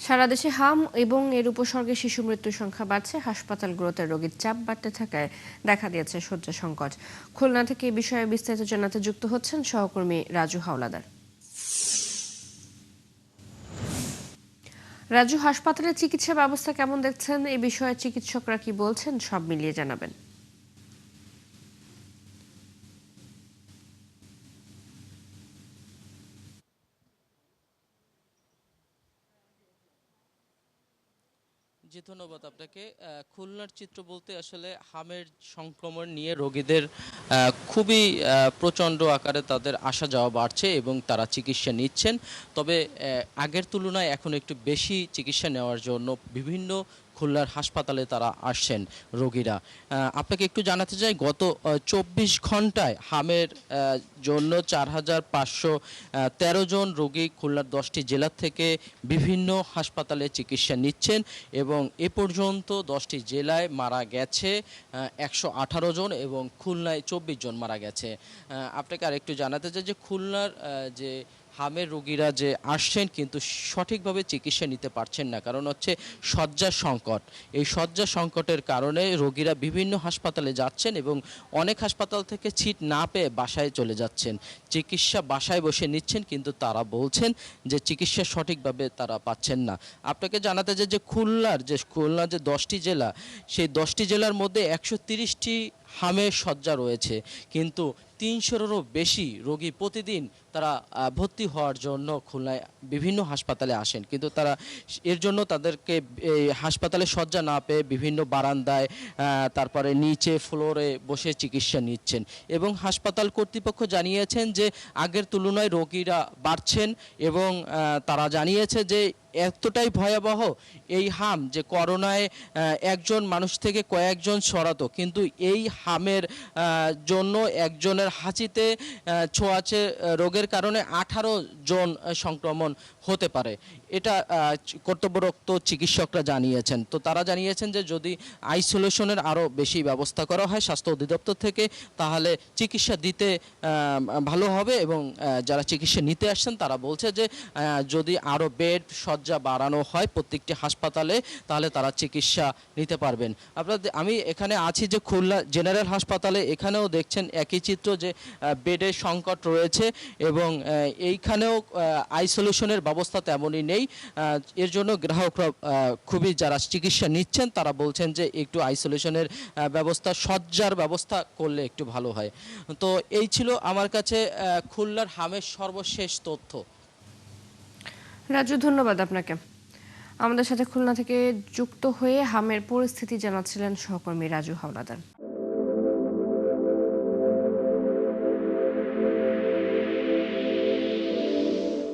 সারা দেশে হাম এবং এর উপসর্গে শিশু মৃত্যুর সংখ্যা বাড়ছে। হাসপাতালগুলোতে রোগীর চাপ বাড়তে থাকায় দেখা দিয়েছে শয্যা সংকট। খুলনা থেকে এই বিষয়ে বিস্তারিত জানাতে যুক্ত হচ্ছেন সহকর্মী রাজু হাওলাদার। রাজু, হাসপাতালের চিকিৎসা ব্যবস্থা কেমন দেখছেন? এই বিষয়ে চিকিৎসকরা কি বলছেন, সব মিলিয়ে জানাবেন। জি, ধন্যবাদ আপনাকে। খুলনার চিত্র বলতে আসলে হামের সংক্রমণ নিয়ে রোগীদের খুবই প্রচণ্ড আকারে তাদের আসা যাওয়া বাড়ছে এবং তারা চিকিৎসা নিচ্ছেন। তবে আগের তুলনায় এখন একটু বেশি চিকিৎসা নেওয়ার জন্য বিভিন্ন খুলনার হাসপাতালে তারা আসছেন রোগীরা। আপনাকে একটু জানাতে চাই, গত ২৪ ঘন্টায় হামের জন্য ৪,৫১৩ জন রোগী খুলনার ১০টি জেলা থেকে বিভিন্ন হাসপাতালে চিকিৎসা নিচ্ছেন এবং এ পর্যন্ত ১০টি জেলায় মারা গেছে ১১৮ জন এবং খুলনায় ২৪ জন মারা গেছে। আপনাকে আরেকটু জানাতে চাই যে খুলনার যে হামের রোগীরা যে আসছেন কিন্তু সঠিকভাবে চিকিৎসা নিতে পারছেন না, কারণ হচ্ছে শয্যার সংকট। এই শয্যা সংকটের কারণে রোগীরা বিভিন্ন হাসপাতালে যাচ্ছেন এবং অনেক হাসপাতাল থেকে সিট না পেয়ে বাসায় চলে যাচ্ছেন। চিকিৎসা বাসায় বসে নিচ্ছেন কিন্তু তারা বলছেন যে চিকিৎসা সঠিকভাবে তারা পাচ্ছেন না। আপনাকে জানাতে চাই যে খুলনার যে 10টি জেলা, সেই 10টি জেলার মধ্যে 130টি হামের শয্যা রয়েছে, কিন্তু ৩০০-এরও বেশি রোগী প্রতিদিন তারা ভর্তি হওয়ার জন্য খুলনায় বিভিন্ন হাসপাতালে আসেন, কিন্তু তারা এর জন্য তাদেরকে এই হাসপাতালে শয্যা না পেয়ে বিভিন্ন বারান্দায়, তারপরে নিচে ফ্লোরে বসে চিকিৎসা নিচ্ছেন এবং হাসপাতাল কর্তৃপক্ষ জানিয়েছেন যে আগের তুলনায় রোগীরা বাড়ছেন এবং তারা জানিয়েছে যে এতটাই ভয়াবহ এই হাম যে করোনায় একজন মানুষ থেকে কয়েকজন ছড়াতো, কিন্তু এই হামের জন্য একজনের হাঁচিতে ছোঁয়াচে রোগের কারণে 18 জন সংক্রমণ হতে পারে। এটা কর্তব্যরত চিকিৎসকরা জানিয়েছেন। তো তারা জানিয়েছেন যে যদি আইসোলেশনের আরও বেশি ব্যবস্থা করা হয় স্বাস্থ্য অধিদপ্তর থেকে, তাহলে চিকিৎসা দিতে ভালো হবে এবং যারা চিকিৎসা নিতে আসছেন তারা বলছে যে যদি আরও বেড শয্যা বাড়ানো হয় প্রত্যেকটি হাসপাতালে, তাহলে তারা চিকিৎসা নিতে পারবেন। আমি এখানে আছি যে খুলনা জেনারেল হাসপাতালে, এখানেও দেখছেন একই চিত্র যে বেডের সংকট রয়েছে এবং এইখানেও আইসোলেশনের ব্যবস্থা তেমনই নেই। এর জন্য গ্রাহকরা খুবই, যারা চিকিৎসা নিচ্ছেন তারা বলছেন যে একটু আইসোলেশনের ব্যবস্থা, শয্যার ব্যবস্থা করলে একটু ভালো হয়। তো এই ছিল আমার কাছে খুলনার হামের সর্বশেষ তথ্য। রাজু, ধন্যবাদ আপনাকে। আমাদের সাথে খুলনা থেকে যুক্ত হয়ে হামের পরিস্থিতি জানাচ্ছিলেন সহকর্মী রাজু হাওলাদার।